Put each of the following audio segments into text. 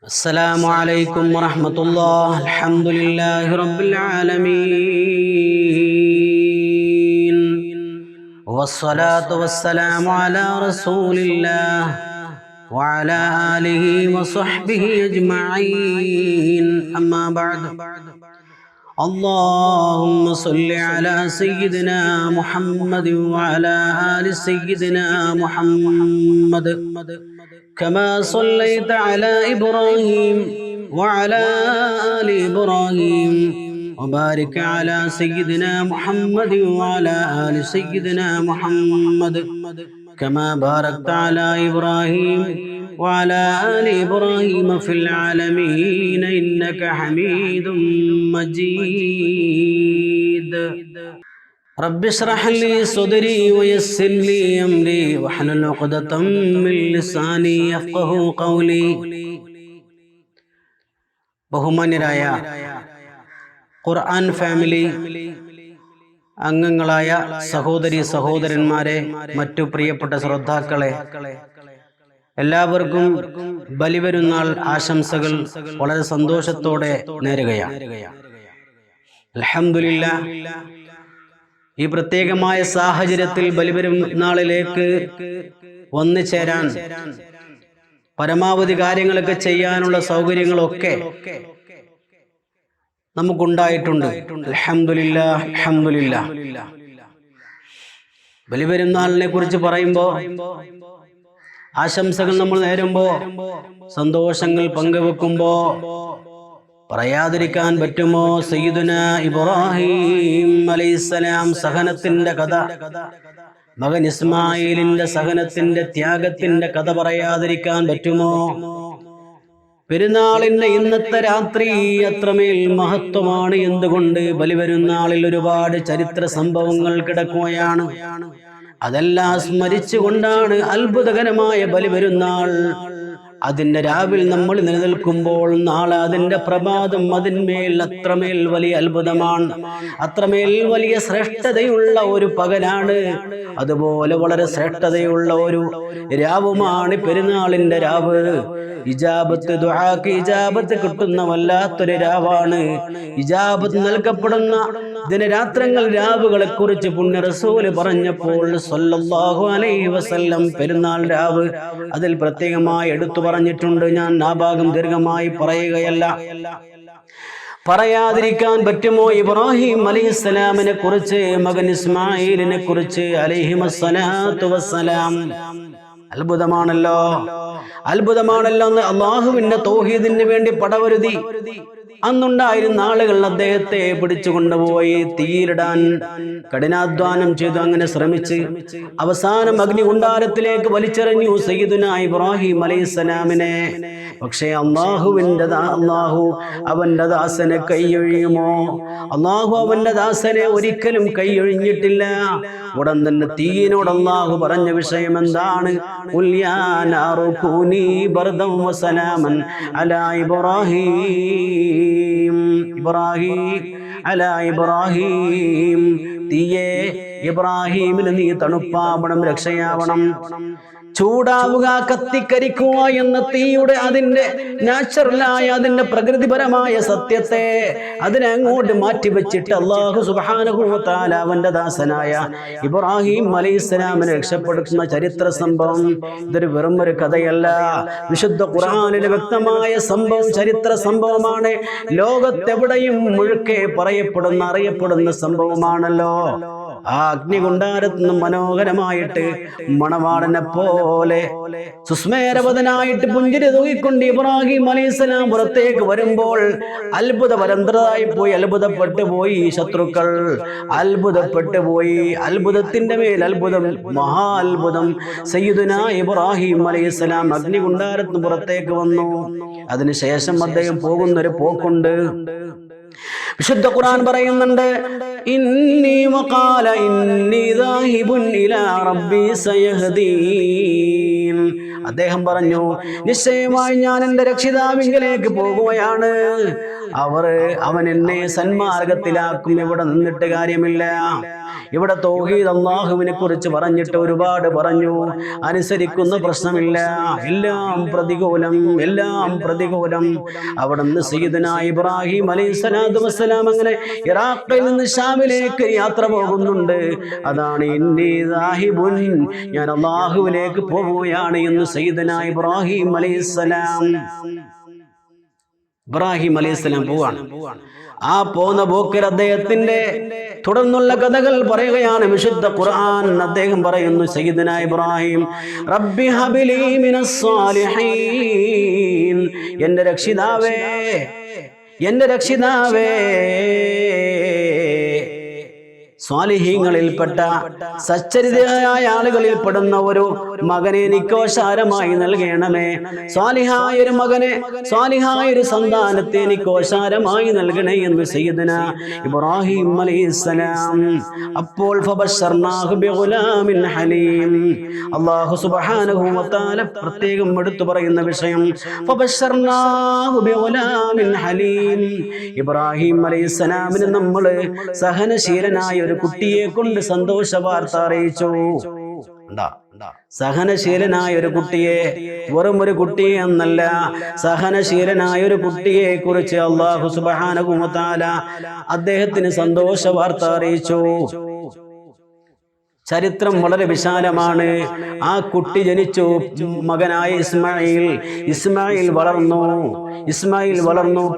السلام عليكم ورحمة الله. الحمد لله رب العالمين والصلاة والسلام على رسول الله وعلى آله وصحبه أجمعين. أما بعد، اللهم صل على سيدنا محمد وعلى آل سيدنا محمد كما صليت على إبراهيم وعلى آل إبراهيم وبارك على سيدنا محمد وعلى آل سيدنا محمد كما باركت على إبراهيم وعلى آل إبراهيم في العالمين إنك حميد مجيد. رب اشرح لي صدري ويسر لي أمري واحلل عقدة من لساني يفقهوا قولي. ബഹുമാന്യരായ ഖുർആൻ ഫാമിലി അംഗങ്ങളായ സഹോദരി സഹോദരന്മാരെ, മറ്റു പ്രിയപ്പെട്ട ശ്രോതാക്കളെ, എല്ലാവർക്കും ബലിപെരുന്നാൾ ആശംസകൾ വളരെ സന്തോഷത്തോടെ നേരുകയാണ്. അൽഹംദുലില്ലാഹ്, ഈ പ്രത്യേകമായ സാഹചര്യത്തിൽ ബലിപെരുന്നാളിലേക്ക് വന്നു ചേരാൻ, പരമാവധി കാര്യങ്ങളൊക്കെ ചെയ്യാനുള്ള സൗകര്യങ്ങളൊക്കെ നമുക്കുണ്ടായിട്ടുണ്ട്. അൽഹംദുലില്ലാഹ്, അൽഹംദുലില്ലാഹ്. ബലിപെരുന്നാളിനെ കുറിച്ച് പറയുമ്പോൾ, ആശംസകൾ നമ്മൾ നേരുമ്പോൾ, സന്തോഷങ്ങൾ പങ്കുവെക്കുമ്പോ പറയാതിരിക്കാൻ പറ്റുമോ? സയ്യിദുനാ ഇബ്രാഹിം അലൈഹിസ്സലാം സഹനത്തിന്റെ കഥ, മകൻ ഇസ്മായിലിന്റെ സഹനത്തിന്റെ, ത്യാഗത്തിന്റെ കഥ പറയാതിരിക്കാൻ പറ്റുമോ? പെരുന്നാളിന്റെ ഇന്നത്തെ രാത്രി അത്രമേൽ മഹത്വമാണ്. എന്തുകൊണ്ട്? ബലിപെരുന്നാളിൽ ഒരുപാട് ചരിത്ര സംഭവങ്ങൾ കിടക്കുകയാണ്. അതെല്ലാം സ്മരിച്ചുകൊണ്ടാണ് അത്ഭുതകരമായ ബലിപെരുന്നാൾ. അതിന്റെ രാവിൽ നമ്മൾ നിലനിൽക്കുമ്പോൾ, നാളെ അതിന്റെ പ്രഭാതം അതിന്മേൽ അത്രമേൽ വലിയ അത്ഭുതമാണ്, അത്രമേൽ വലിയ ശ്രേഷ്ഠതയുള്ള ഒരു പകലാണ്. അതുപോലെ വളരെ ശ്രേഷ്ഠതയുള്ള ഒരു രാവുമാണ് പെരുന്നാളിന്റെ രാവ്. ഇജാബത്ത്, ദുആക്ക് ഇജാബത്ത് കിട്ടുന്ന വല്ലാത്തൊരു രാവാണ്. ഇജാബത്ത് നൽകപ്പെടുന്ന ദിനരാത്രങ്ങൾ, രാവുകളെ കുറിച്ച് പുണ്യ റസൂല് പറഞ്ഞപ്പോൾ സ്വല്ലല്ലാഹു അലൈഹി വസല്ലം പെരുന്നാൾ രാവ് അതിൽ പ്രത്യേകമായി എടുത്തു പറഞ്ഞിട്ടുണ്ട്. ഞാൻ ആ ഭാഗം ദീർഘമായി പറയുകയല്ല. പറയാതിരിക്കാൻ പറ്റുമോ? ഇബ്രാഹിം അലൈഹിസ്സലാമിനെ കുറിച്ച്, മകൻ ഇസ്മായിലിനെ കുറിച്ച് അലൈഹിമസ്സലാത്തു വസ്സലാം. അത്ഭുതമാണല്ലോ, അത്ഭുതമാണല്ലോ. അള്ളാഹുവിന്റെ തൗഹീദിന് വേണ്ടി പടവരുതി അന്നുണ്ടായിരുന്ന ആളുകൾ അദ്ദേഹത്തെ പിടിച്ചു കൊണ്ടുപോയി തീയിലിടാൻ കഠിനാധ്വാനം ചെയ്തു. അങ്ങനെ ശ്രമിച്ച് അവസാനം അഗ്നികുണ്ഡാരത്തിലേക്ക് വലിച്ചെറിഞ്ഞു സയ്യിദുനാ ഇബ്രാഹിം അലൈഹിസ്സലാമിനെ. പക്ഷേ അള്ളാഹു അവന്റെ ദാസനെ കൈയൊഴിയുമോ? അള്ളാഹു അവന്റെ ദാസനെ ഒരിക്കലും കൈയൊഴിഞ്ഞിട്ടില്ല. ഉടൻ തന്നെ തീയിനോട് അള്ളാഹു പറഞ്ഞ വിഷയം എന്താണ്? ഖുൽ യാ നാറു കൂനി ബർദൻ വസലാമൻ അലാ ഇബ്രാഹിം, തീയേ ഇബ്രാഹിമിന് നീ തണുപ്പാവണം, രക്ഷയാവണം. ചൂടാവുക, കത്തിക്കരിക്കുക എന്ന തീയുടെ അതിന്റെ നാച്ചുറലായ, അതിന്റെ പ്രകൃതിപരമായ സത്യത്തെ അതിനെ അങ്ങോട്ട് മാറ്റിവെച്ചിട്ട് അല്ലാഹു സുബ്ഹാനഹു വ തആല അവന്റെ ദാസനായ ഇബ്രാഹിം അലൈഹിസ്സലാമിനെ രക്ഷപ്പെടുത്തുന്ന ചരിത്ര സംഭവം. ഇതൊരു വെറും ഒരു കഥയല്ല, വിശുദ്ധ ഖുർആനിലെ വ്യക്തമായ സംഭവം, ചരിത്ര സംഭവമാണ്. ലോകത്തെവിടെയും മുഴുക്കെ പറയപ്പെടുന്ന, അറിയപ്പെടുന്ന സംഭവമാണല്ലോ. ആ അഗ്നികുണ്ഡാരത്തിൽ നിന്ന് മനോഹരമായിട്ട് മണവാളനെ പോലെ സുസ്മേരവദനായിട്ട് പുഞ്ചിരി തൂകിക്കൊണ്ട് ഇബ്രാഹിം അലൈഹിസ്സലാം പുറത്തേക്ക് വരുമ്പോൾ അത്ഭുതപരന്തരായി പോയി, അത്ഭുതപ്പെട്ടു പോയി ശത്രുക്കൾ, അത്ഭുതപ്പെട്ടു പോയി. അത്ഭുതത്തിന്റെ മേൽ അത്ഭുതം, മഹാത്ഭുതം. സയ്യിദുനാ ഇബ്രാഹിം അലൈഹിസ്സലാം അഗ്നികുണ്ഡാരത്തിന് പുറത്തേക്ക് വന്നു. അതിനുശേഷം അദ്ദേഹം പോകുന്നൊരു പോക്കുണ്ട്. വിശുദ്ധ ഖുർആൻ പറയുന്നുണ്ട്, ഇന്നി വഖാല ഇന്നി ദാഹിബുൻ ഇലാ റബ്ബി സയഹ്ദീൻ. അദ്ദേഹം പറഞ്ഞു, നിശ്ചയമായി ഞാൻ എൻ്റെ രക്ഷിതാവിങ്കലേക്ക് പോകുകയാണ്. അവൻ എന്നെ സന്മാർഗത്തിലാക്കും. ഇവിടെ നിന്നിട്ട് കാര്യമില്ല. ഇവിടെ തൗഹീദ് അല്ലാഹുവിനെ കുറിച്ച് പറഞ്ഞിട്ട് ഒരുപാട് പറഞ്ഞു. അനുസരിക്കുന്ന പ്രശ്നമില്ല, എല്ലാം പ്രതികൂലം. അവിടുന്ന് സയ്യിദുനാ ഇബ്രാഹിം അലൈഹിസ്സലാത്തു വസ്സലാം അങ്ങനെ ഇറാഖിൽ നിന്ന് ഷാമിലേക്ക് യാത്ര പോകുന്നുണ്ട്. അതാണ് ഇന്നി ദാഹിബുൻ, ഞാൻ അല്ലാഹുവിലേക്ക് പോവുകയാണ് എന്ന് സയ്യിദുനാ ഇബ്രാഹിം അലൈഹിസ്സലാം പോവാണ്. ആ പോന്ന പോക്കിൽ അദ്ദേഹത്തിന്റെ തുടർന്നുള്ള കഥകൾ പറയുകയാണ് വിശുദ്ധ ഖുർആൻ. അദ്ദേഹം പറയുന്നു, സയ്യിദുനാ ഇബ്രാഹിം റബ്ബി ഹബിലി മിനസ് സാലിഹീൻ, എൻ്റെ രക്ഷിതാവേ സ്വാലിഹീങ്ങളിൽപ്പെട്ട സച്ചരിതരായ ആളുകളിൽ പെടുന്ന ഒരു മകനെ എനിക്കോശാരമായി നൽകണമേ. സ്വാലിഹായ ഒരു മകനെ, സ്വാലിഹായ ഒരു സന്താനത്തെ എനിക്കോശാരമായി നൽകണേ എന്ന് സയ്യിദുനാ ഇബ്രാഹിം അലൈഹിസ്സലാം. അപ്പോൾ ഫബശർനാഹു ബിഗുലാമിൻ ഹലീം, അല്ലാഹു സുബ്ഹാനഹു വ തആല പ്രത്യേകം എടുത്തു പറയുന്ന വിഷയം ഫബശർനാഹു ബിഗുലാമിൻ ഹലീം. ഇബ്രാഹിം അലൈഹിസ്സലാമിന് നമ്മൾ സഹനശീലനായ ഒരു കുട്ടിയെ കൊണ്ട് സന്തോഷ വാർത്ത അറിയിച്ചു. സഹനശീലനായ ഒരു കുട്ടിയെ, വെറും ഒരു കുട്ടിയെ എന്നല്ല, സഹനശീലനായ ഒരു കുട്ടിയെ കുറിച്ച് അല്ലാഹു സുബ്ഹാനഹു വ തആല അദ്ദേഹത്തിന് സന്തോഷ വാർത്ത അറിയിച്ചു. ചരിത്രം വളരെ വിശാലമാണ്. ആ കുട്ടി ജനിച്ചു, മകനായ ഇസ്മായിൽ വളർന്നു.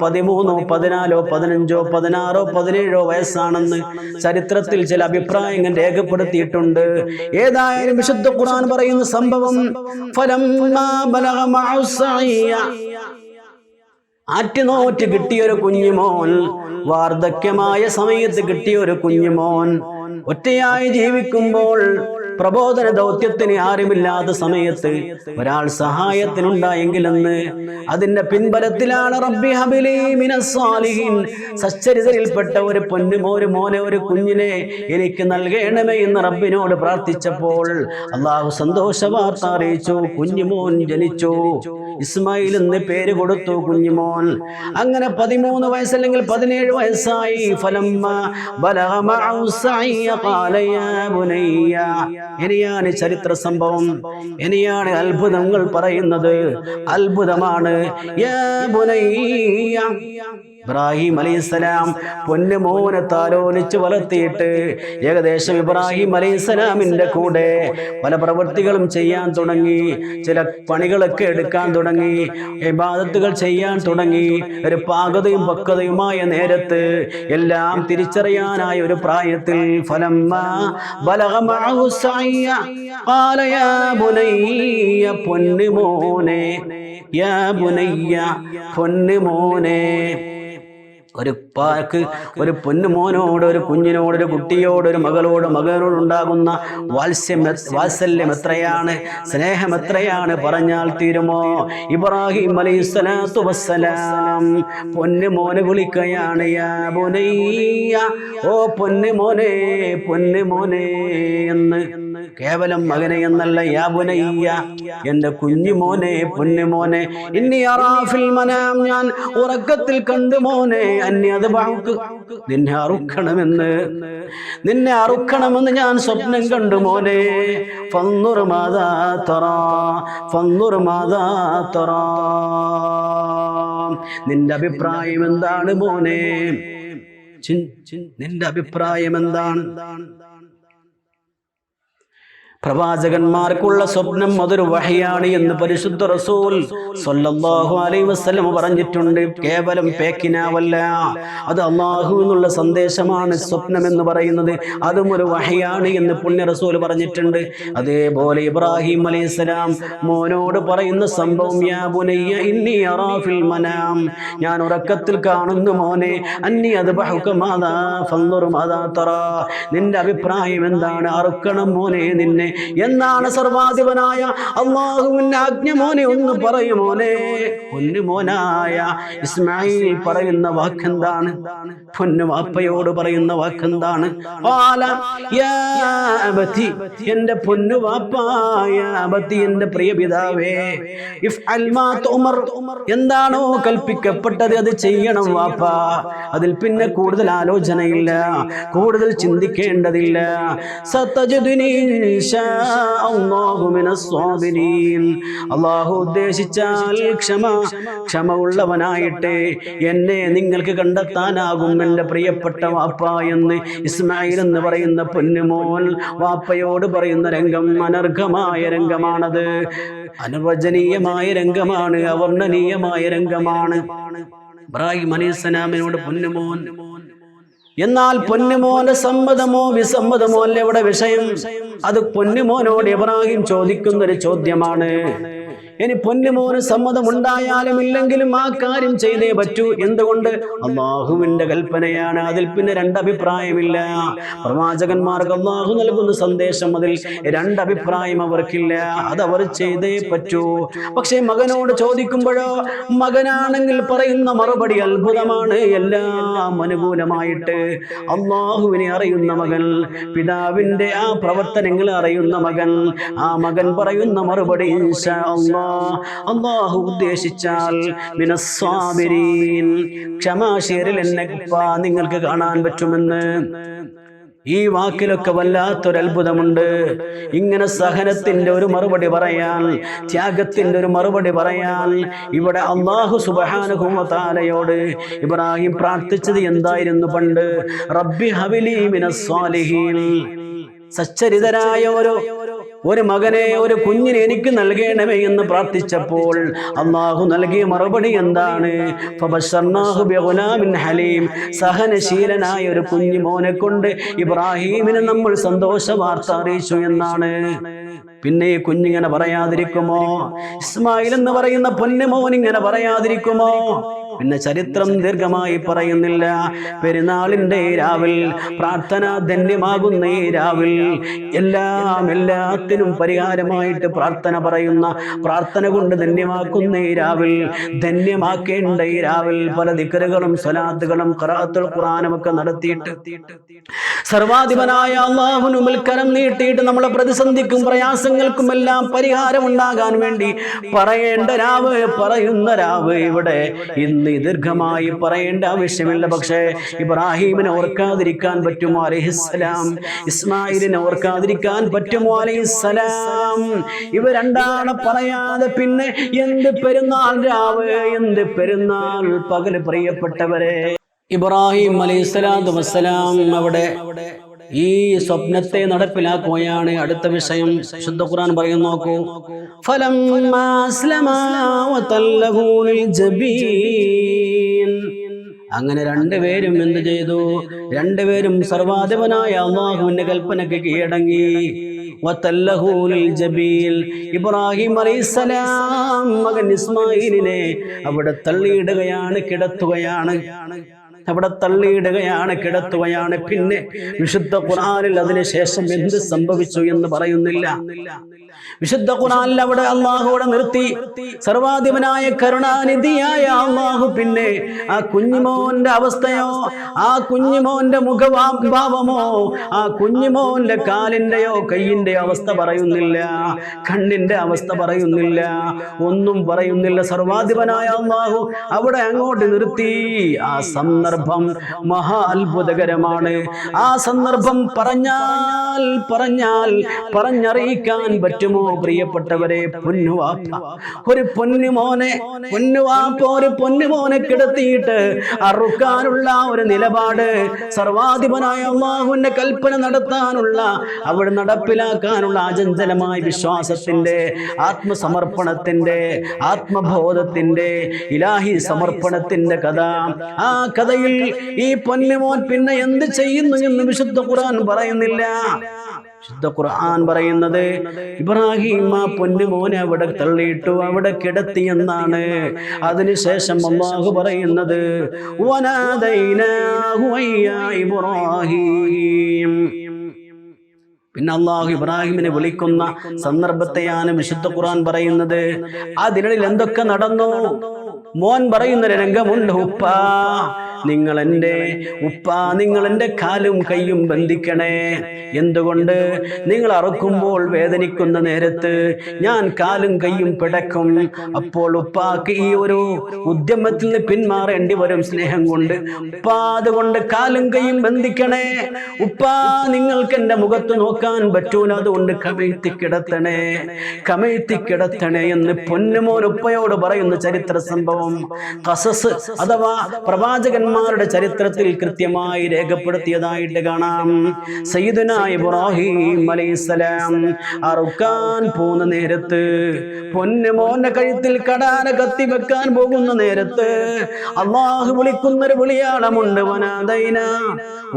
13, 14, 15, 16, 17 വയസ്സാണെന്ന് ചരിത്രത്തിൽ ചില അഭിപ്രായങ്ങൾ രേഖപ്പെടുത്തിയിട്ടുണ്ട്. ഏതായാലും വിശുദ്ധ ഖുർആൻ പറയുന്ന സംഭവം, ആറ്റുനോറ്റ് കിട്ടിയൊരു കുഞ്ഞുമോൻ, വാർദ്ധക്യമായ സമയത്ത് കിട്ടിയൊരു കുഞ്ഞുമോൻ, ഒറ്റയായി ജീവിക്കുമ്പോൾ, പ്രബോധന ദൗത്യത്തിന് ആരുമില്ലാത്ത സമയത്ത് ഒരാൾ സഹായത്തിനുണ്ടായെങ്കിലെന്ന് അതിന്റെ പിൻബലത്തിലാണ് റബ്ബി ഹബിലി മിനസ് സാലിഹീൻ, സച്ചരിതരിൽപ്പെട്ട ഒരു മോനെ, ഒരു കുഞ്ഞിനെ എനിക്ക് നൽകണമേ എന്ന് റബ്ബിനോട് പ്രാർത്ഥിച്ചപ്പോൾ അള്ളാഹു സന്തോഷ വാർത്ത അറിയിച്ചു. കുഞ്ഞുമോൻ ജനിച്ചു. ഇസ്മായിൽ എന്ന് പേര് കൊടുത്തു കുഞ്ഞുമോൻ. അങ്ങനെ 13 വയസ്സ് അല്ലെങ്കിൽ 17 വയസ്സായി. ഇനിയാണ് ചരിത്ര സംഭവം, ഇനിയാണ് അത്ഭുതങ്ങൾ പറയുന്നത്. അത്ഭുതമാണ്. ഇബ്രാഹിം അലൈഹിസ്സലാം പൊന്നുമോനെ താലോലിച്ച് വളർത്തിയിട്ട് ഏകദേശം ഇബ്രാഹിം അലൈഹിസ്സലാമിന്റെ കൂടെ പല പ്രവൃത്തികളും ചെയ്യാൻ തുടങ്ങി, ചില പണികളൊക്കെ എടുക്കാൻ തുടങ്ങി, ഇബാദത്തുകൾ ചെയ്യാൻ തുടങ്ങി. ഒരു പാകതയും പക്വതയുമായ നേരത്ത് എല്ലാം തിരിച്ചറിയാനായ ഒരു പ്രായത്തിൽ പൊന്നുമോനെ, ഒരു പൊന്നുമോനോട്, ഒരു കുഞ്ഞിനോട്, ഒരു കുട്ടിയോട്, ഒരു മകനോട് ഉണ്ടാകുന്ന വാത്സല്യം എത്രയാണ്, സ്നേഹം എത്രയാണ്, പറഞ്ഞാൽ തീരുമോ? ഇബ്രാഹിം അലൈഹിസ്സലാത്തു വസ്സലാം പൊന്നുമോനെ വിളിക്കുകയാണ്, യാ ബുനയ്യ, ഓ പൊന്നുമോനെ, പൊന്നുമോനെ എന്ന്. കേവലം മകനെ എന്നല്ല, യാ ബുനയ്യ, എന്റെ കുഞ്ഞുമോനെ, പൊന്നുമോനെ. ഇന്നി അറാ ഫിൽ മനാം, ഞാൻ ഉറക്കത്തിൽ കണ്ടു മോനെ, നിന്നെ അറുക്കണമെന്ന് ഞാൻ സ്വപ്നം കണ്ടു മോനെ. ഫൻദുർ മാദാ തറാ, ഫൻദുർ മാദാ തറാ, നിന്റെ അഭിപ്രായം എന്താണ് മോനെ? നിന്റെ അഭിപ്രായം എന്താണ്? പ്രവാചകന്മാർക്കുള്ള സ്വപ്നം അതൊരു വഹയാണ് എന്ന് പരിശുദ്ധ റസൂൽ സ്വല്ലല്ലാഹു അലൈഹി വസല്ലം പറഞ്ഞിട്ടുണ്ട്. കേവലം പേക്കിനാവല്ല, അത് അല്ലാഹു എന്നുള്ള സന്ദേശമാണ് സ്വപ്നം എന്ന് പറയുന്നത്. അതും ഒരു വഹയാണ് എന്ന് പുണ്യ റസൂൽ പറഞ്ഞിട്ടുണ്ട്. അതേപോലെ ഇബ്രാഹിം അലൈഹിസ്സലാം മോനോട് പറയുന്ന സംഭവം, യാ ബുനയ്യ ഇന്നി അറാ ഫിൽ മനാം, ഞാൻ ഉറക്കത്തിൽ കാണുന്നു മോനെ, അന്നി അദ്ബഹുക മാദാ ഫൻദുർ മാദാ തറാ, നിന്റെ അഭിപ്രായം എന്താണ്? അറുക്കണം മോനെ നിന്നെ, എന്നാണ് സർവാധിപനായ അല്ലാഹുവിന്റെ ആജ്ഞ. മോനെ ഒന്ന് പറയുമോനെ. പൊന്നുമോനായ ഇസ്മായിൽ പറയുന്ന വാക്കെന്താണ്? പൊന്നുവാപ്പയോട് പറയുന്ന വാക്കെന്താണ്? എന്റെ പൊന്നുവാപ്പായ അബത്തി, എന്റെ പ്രിയ പിതാവേ, എന്താണോ കൽപ്പിക്കപ്പെട്ടത് അത് ചെയ്യണം വാപ്പ. അതിൽ പിന്നെ കൂടുതൽ ആലോചനയില്ല, കൂടുതൽ ചിന്തിക്കേണ്ടതില്ല. അല്ലാഹു ഉദ്ദേശിച്ചാൽ ക്ഷമ ഉള്ളവനായിട്ട് എന്നെ നിങ്ങൾക്ക് കണ്ടെത്താനാകും എന്റെ പ്രിയപ്പെട്ട വാപ്പ എന്ന് ഇസ്മായിൽ എന്ന് പറയുന്ന പൊന്നുമോൻ വാപ്പയോട് പറയുന്ന രംഗം അനർഘമായ രംഗമാണത്. അനുവചനീയമായ രംഗമാണ്, അവർണ്ണനീയമായ രംഗമാണ്. ഇബ്രാഹിം അലൈഹിസ്സലാമിനോട് പൊന്നുമോൻ. എന്നാൽ പൊന്നുമോന്റെ സമ്മതമോ വിസമ്മതമോ അല്ല ഇവിടെ വിഷയം. അത് പൊന്നുമോനോട് ഇബ്രാഹിം ചോദിക്കുന്ന ഒരു ചോദ്യമാണ്. ഇനി പൊന്നുമോന് സമ്മതമുണ്ടായാലും ഇല്ലെങ്കിലും ആ കാര്യം ചെയ്തേ പറ്റൂ. എന്തുകൊണ്ട്? അല്ലാഹുവിന്റെ കൽപ്പനയാണ്. അതിൽ പിന്നെ രണ്ടഭിപ്രായമില്ല. പ്രവാചകന്മാർക്ക് അല്ലാഹു നൽകുന്ന സന്ദേശം, അതിൽ രണ്ടഭിപ്രായം അവർക്കില്ല. അതവർ ചെയ്തേ പറ്റൂ. പക്ഷേ മകനോട് ചോദിക്കുമ്പോഴോ, മകനാണെങ്കിൽ പറയുന്ന മറുപടി അത്ഭുതമാണ്. എല്ലാം അനുകൂലമായിട്ട് അല്ലാഹുവിനെ അറിയുന്ന മകൻ, പിതാവിന്റെ ആ പ്രവർത്തനങ്ങൾ അറിയുന്ന മകൻ, ആ മകൻ പറയുന്ന മറുപടി ഇൻഷാ അല്ലാഹ്, അല്ലാഹു ഉദ്ദേശിച്ചാൽ മിനസ്സാബിരീൻ, ക്ഷമാശീലിൽ എന്നെ നിങ്ങൾക്ക് കാണാൻ പറ്റുമെന്ന്. ഈ വാക്കിലൊക്കെ വല്ലാത്തൊരത്ഭുതമുണ്ട്. ഇങ്ങനെ സഹനത്തിന്റെ ഒരു മറുപടി പറയാൻ, ത്യാഗത്തിന്റെ ഒരു മറുപടി പറയാൻ ഇവിടെ അല്ലാഹു സുബ്ഹാനഹു വ തആലയോട് ഇബ്രാഹിം പ്രാർത്ഥിച്ചത് എന്തായിരുന്നു പണ്ട്? റബ്ബി ഹബിലി മിനസ്സാലിഹീൻ, സച്ചരിതരായ ഒരു മകനെ, ഒരു കുഞ്ഞിനെ എനിക്ക് നൽകണമേ എന്ന് പ്രാർത്ഥിച്ചപ്പോൾ അല്ലാഹു നൽകിയ മറുപടി എന്താണ്? ഫബശർനാഹു ബിഗുലാമിൻ ഹലീം, സഹനശീലനായ ഒരു കുഞ്ഞു മോനെ കൊണ്ട് ഇബ്രാഹീമിനെ നമ്മൾ സന്തോഷ വാർത്ത അറിയിച്ചു എന്നാണ്. പിന്നെ ഈ കുഞ്ഞിങ്ങനെ പറയാതിരിക്കുമോ? ഇസ്മായിൽ എന്ന് പറയുന്ന പൊന്നുമോൻ ഇങ്ങനെ പറയാതിരിക്കുമോ? പിന്നെ ചരിത്രം ദീർഘമായി പറയുന്നില്ല. പെരുന്നാളിന്റെ രാവിൽ, പ്രാർത്ഥന ധന്യമാകുന്ന ഈ രാവിൽ, എല്ലാത്തിനും പരിഹാരമായിട്ട് പ്രാർത്ഥന പറയുന്ന, പ്രാർത്ഥന കൊണ്ട് ധന്യമാക്കുന്ന ഈ രാവിൽ, ധന്യമാക്കേണ്ട ഈ രാവിൽ പല ദിക്റുകളും സ്വലാത്തുകളും ഖിറാഅത്തുൽ ഖുർആനും ഒക്കെ നടത്തിയിട്ട് സർവാധിപനായ അല്ലാഹുവിന് മുമ്പിൽ കരം നീട്ടിയിട്ട് നമ്മളെ പ്രതിസന്ധിക്കും പ്രയാസങ്ങൾക്കും എല്ലാം പരിഹാരം ഉണ്ടാകാൻ വേണ്ടി പറയേണ്ട രാവ്, പറയുന്ന രാവ് ഇവിടെ ഇന്ന് ദീർഘമായി പറയേണ്ട ആവശ്യമില്ല. പക്ഷേ ഇബ്രാഹീമിനെ ഓർക്കാതിരിക്കാൻ പറ്റുമോ അലൈഹിസ്സലാം? ഇസ്മായിലിനെ ഓർക്കാതിരിക്കാൻ പറ്റുമോ അലൈഹിസ്സലാം? ഇവ രണ്ടാണ് പറയാതെ പിന്നെ എന്ത് പെരുന്നാൾ രാവ്, എന്ത് പെരുന്നാൾ പകല്? പ്രിയപ്പെട്ടവരെ, ഇബ്രാഹിം അലൈഹിസ്സലാത്തു വസ്സലാം അവിടെ ഈ സ്വപ്നത്തെ നടപ്പിലാക്കുകയാണ്. അടുത്ത വിഷയം ശുദ്ധ ഖുർആൻ പറയുന്നു, നോക്കൂ. ഫലമ്മാ അസ്ലമാ വതല്ലഹു ലിൽ ജബീൻ, അങ്ങനെ രണ്ടുപേരും എന്ത് ചെയ്തു? രണ്ടുപേരും സർവാധിപനായ അല്ലാഹുവിന്റെ കൽപ്പനയ്ക്ക് കീഴടങ്ങി. വതല്ലഹു ലിൽ ജബീൽ, ഇബ്രാഹിം അലൈഹിസ്സലാം മകൻ ഇസ്മായിലിനെ അവിടെ തള്ളിയിടുകയാണ്, കിടത്തുകയാണ്. അവിടെ തള്ളിയിടുകയാണ്, കിടത്തുകയാണ്. പിന്നെ വിശുദ്ധ ഖുർആനിൽ അതിനുശേഷം എന്ത് സംഭവിച്ചു എന്ന് പറയുന്നില്ല. വിശുദ്ധ ഖുർആനിൽ അവിടെ അല്ലാഹുവിടെ നിർത്തി. സർവാധിപനായ കരുണാനിധിയായ അല്ലാഹു പിന്നെ ആ കുഞ്ഞുമോന്റെ അവസ്ഥയോ, ആ കുഞ്ഞുമോന്റെ മുഖഭാവമോ, ആ കുഞ്ഞുമോന്റെ കാലിന്റെയോ കയ്യിന്റെയോ അവസ്ഥ പറയുന്നില്ല, കണ്ണിന്റെ അവസ്ഥ പറയുന്നില്ല, ഒന്നും പറയുന്നില്ല. സർവാധിപനായ അല്ലാഹു അവിടെ അങ്ങോട്ട് നിർത്തി. ആ സന്ദർഭം മഹാ അത്ഭുതകരമാണ്. ആ സന്ദർഭം പറഞ്ഞറിയിക്കാൻ പറ്റുമോ പ്രിയപ്പെട്ടവരെ? പൊന്നുവാപ്പ ഒരു പൊന്നുമോനെ കിടത്തിയിട്ട് അറുക്കാനുള്ള ഒരു നിലപാട്, സർവാധിപനായ അല്ലാഹുവിന്റെ കൽപ്പന നടത്താനുള്ള, അവിടെ നടപ്പിലാക്കാനുള്ള അചഞ്ചലമായ വിശ്വാസത്തിന്റെ, ആത്മസമർപ്പണത്തിന്റെ, ആത്മബോധത്തിന്റെ, ഇലാഹി സമർപ്പണത്തിന്റെ കഥ. ആ കഥയിൽ ഈ പൊന്നുമോൻ പിന്നെ എന്ത് ചെയ്യുന്നു എന്ന് വിശുദ്ധ ഖുർആൻ പറയുന്നില്ല. വിശുദ്ധ ഖുർആൻ പറയുന്നത് ഇബ്രാഹിം ആ പൊന്നുമോനെ അവിടെ തള്ളിയിട്ടു, അവിടെ കിടത്തി എന്നാണ്. അതിനുശേഷം അല്ലാഹു പറയുന്നത് വനാദൈനാഹു യാ ഇബ്രാഹിം, പിന്നെ അള്ളാഹു ഇബ്രാഹിമിനെ വിളിക്കുന്ന സന്ദർഭത്തെയാണ് വിശുദ്ധ ഖുർആൻ പറയുന്നത്. അതിനിടയിൽ എന്തൊക്കെ നടന്നു? മോൻ പറയുന്ന രംഗമുണ്ട്, ഉപ്പാ നിങ്ങൾ എൻ്റെ കാലും കൈയും ബന്ധിക്കണേ. എന്തുകൊണ്ട്? നിങ്ങൾ അറുക്കുമ്പോൾ വേദനിക്കുന്ന നേരത്ത് ഞാൻ കാലും കൈയും പിടക്കും. അപ്പോൾ ഉപ്പാക്ക് ഈ ഒരു ഉദ്യമത്തിൽ നിന്ന് പിന്മാറേണ്ടി വരും സ്നേഹം കൊണ്ട്. ഉപ്പാ അതുകൊണ്ട് കാലും കൈയും ബന്ധിക്കണേ. ഉപ്പാ നിങ്ങൾക്ക് എൻ്റെ മുഖത്ത് നോക്കാൻ പറ്റൂല, അതുകൊണ്ട് കമഴ്ത്തി കിടത്തണേ എന്ന് പൊന്നുമോൻ ഉപ്പയോട് പറയുന്ന ചരിത്ര സംഭവം ഖസസ് അഥവാ പ്രവാചകന്മാരുടെ ചരിത്രത്തിൽ കൃത്യമായി രേഖപ്പെടുത്തിയതായിട്ട് കാണാം. സയ്യിദുനാ ഇബ്രാഹിം അലൈഹിസ്സലാം അറുക്കാൻ പോകുന്ന നേരത്ത്, പൊന്നുമോന്റെ കഴുത്തിൽ കടാര കത്തി വെക്കാൻ പോകുന്ന നേരത്ത് അള്ളാഹു വിളിക്കുന്നൊരു വിളിയാളമുണ്ട്.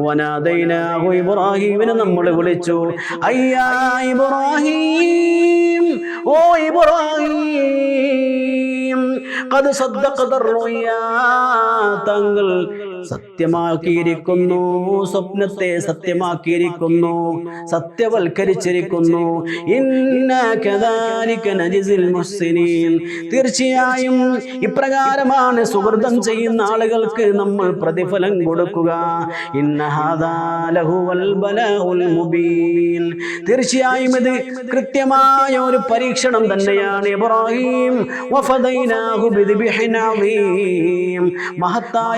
വനാദൈനാഹു ഇബ്രാഹിമിനെ നമ്മൾ വിളിച്ചു. അയ്യാ ഇബ്രാഹിം, ഓ ഇബ്രാഹിം, ഖദ് സദ്ദഖത റുയാ, തങ്ങൾ സത്യമാക്കിയിരിക്കുന്നു, സ്വപ്നത്തെ സത്യമാക്കിയിരിക്കുന്നു, സത്യവൽക്കരിച്ചിരിക്കുന്നു. ഇന്നാ കദാലിക നജിസിൽ മുഹ്സിനീൻ, തീർച്ചയായും ഇപ്രകാരമാണ് സുഹൃതം ചെയ്യുന്ന ആളുകൾക്ക് നമ്മൾ പ്രതിഫലം കൊടുക്കുക. ഇന്ന ഹാദാ ലഹുവൽ ബലാഉൽ മുബീൻ, തീർച്ചയായും ഇത് കൃത്യമായ ഒരു പരീക്ഷണം തന്നെയാണ്. ഇബ്രാഹിം വഫദൈനാഹു ബിദിബ്ഹിൻ അദീം, മഹത്തായ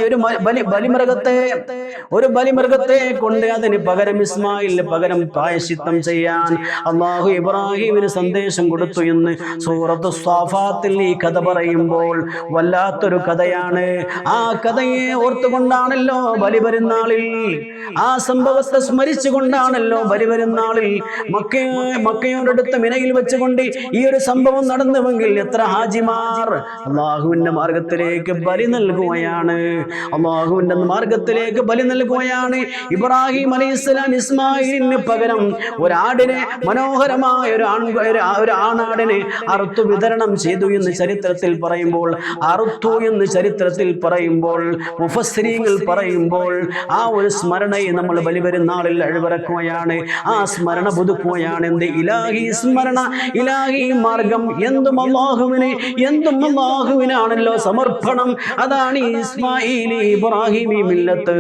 ഒരു ബലിമൃഗത്തെ കൊണ്ട് അതിന് പകരം ഇസ്മായിലിന് പകരം പ്രായശ്ചിത്തം ചെയ്യാൻ അള്ളാഹു ഇബ്രാഹിമിന് സന്ദേശം കൊടുത്തു എന്ന് സൂറത്ത് സ്വാഫാത്തിൽ ഈ കഥ പറയുമ്പോൾ വല്ലാത്തൊരു കഥയാണ്. ആ കഥയെ ഓർത്തുകൊണ്ടാണല്ലോ ബലിപെരുന്നാളിൽ, ആ സംഭവത്തെ സ്മരിച്ചുകൊണ്ടാണല്ലോ ബലിപെരുന്നാളിൽ മക്കയോടടുത്ത മിനയിൽ വെച്ചുകൊണ്ട് ഈ ഒരു സംഭവം നടന്നുവെങ്കിൽ എത്ര ഹാജിമാർ അള്ളാഹുവിന്റെ മാർഗത്തിലേക്ക് ബലി നൽകുകയാണ്, അള്ളാഹുവിന്റെ മാർഗത്തിലേക്ക് ബലി നൽകുകയാണ്. ഇബ്രാഹിം അലൈഹിസ്സലാം ഇസ്മായിലിന് പകരം ഒരാടിനെ, മനോഹരമായ ഒരു ആണാടിനെ അറുത്തു വിതരണം ചെയ്തു എന്ന് ചരിത്രത്തിൽ പറയുമ്പോൾ, മുഫസ്സിരീങ്ങൾ പറയുമ്പോൾ ആ ഒരു സ്മരണയെ നമ്മൾ ബലിപെരുന്നാളിൽ അഴിവറക്കുകയാണ്. ആ സ്മരണ പുതുക്കുകയാണ്. എന്ത്? ഇലാഹി സ്മരണ, ഇലാഹി മാർഗം, എന്തും അല്ലാഹുവിനാണല്ലോ സമർപ്പണം. അതാണ് ഇസ്മായിലി ഇബ്രാഹിമി മില്ലത്ത്,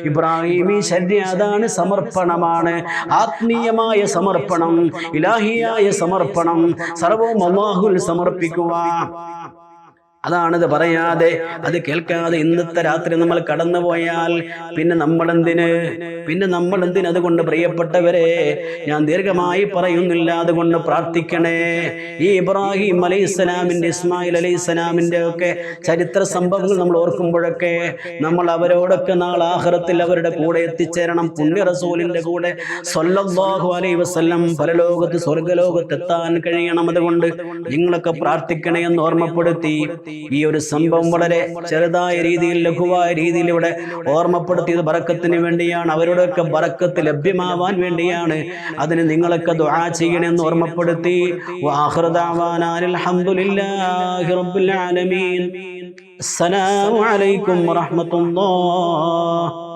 ഇബ്രാഹിമി ശരീഅ, അതാണ് സമർപ്പണമാണ്. ആത്മീയമായ സമർപ്പണം, ഇലാഹിയായ സമർപ്പണം, സർവവും അല്ലാഹുവിൽ സമർപ്പിക്കുക. അതാണിത്. പറയാതെ, അത് കേൾക്കാതെ ഇന്നത്തെ രാത്രി നമ്മൾ കടന്നുപോയാൽ പിന്നെ നമ്മളെന്തിന്? അതുകൊണ്ട് പ്രിയപ്പെട്ടവരെ, ഞാൻ ദീർഘമായി പറയുന്നില്ല, അതുകൊണ്ട് പ്രാർത്ഥിക്കണേ. ഈ ഇബ്രാഹിം അലൈഹിസ്സലാമിന്റെ, ഇസ്മായിൽ അലൈഹിസ്സലാമിന്റെ ഒക്കെ ചരിത്ര സംഭവങ്ങൾ നമ്മൾ ഓർക്കുമ്പോഴൊക്കെ നമ്മൾ അവരോടൊക്കെ നാളെ ആഖിറത്തിൽ അവരുടെ കൂടെ എത്തിച്ചേരണം. പുണ്യ റസൂലിന്റെ കൂടെ സ്വല്ലല്ലാഹു അലൈഹി വസല്ലം പരലോകത്ത്, സ്വർഗ്ഗലോകത്ത് എത്താൻ കഴിയണം. അതുകൊണ്ട് നിങ്ങളൊക്കെ പ്രാർത്ഥിക്കണേ എന്ന് ഓർമ്മപ്പെടുത്തി ഈ ഒരു സംഭവം വളരെ ചെറുതായ രീതിയിൽ, ലഘുവായ രീതിയിൽ ഇവിടെ ഓർമ്മപ്പെടുത്തിയത് ബറക്കത്തിന് വേണ്ടിയാണ്, അവരുടെയൊക്കെ ബറക്കത്ത് ലഭ്യമാവാൻ വേണ്ടിയാണ്. അതിന് നിങ്ങളൊക്കെ ദുആ ചെയ്യണമെന്ന് ഓർമ്മപ്പെടുത്തി. വആഖിറു ദഅവാനാ അൽഹംദുലില്ലാഹി റബ്ബിൽ ആലമീൻ. അസ്സലാമു അലൈക്കും വറഹ്മത്തുള്ളാഹി.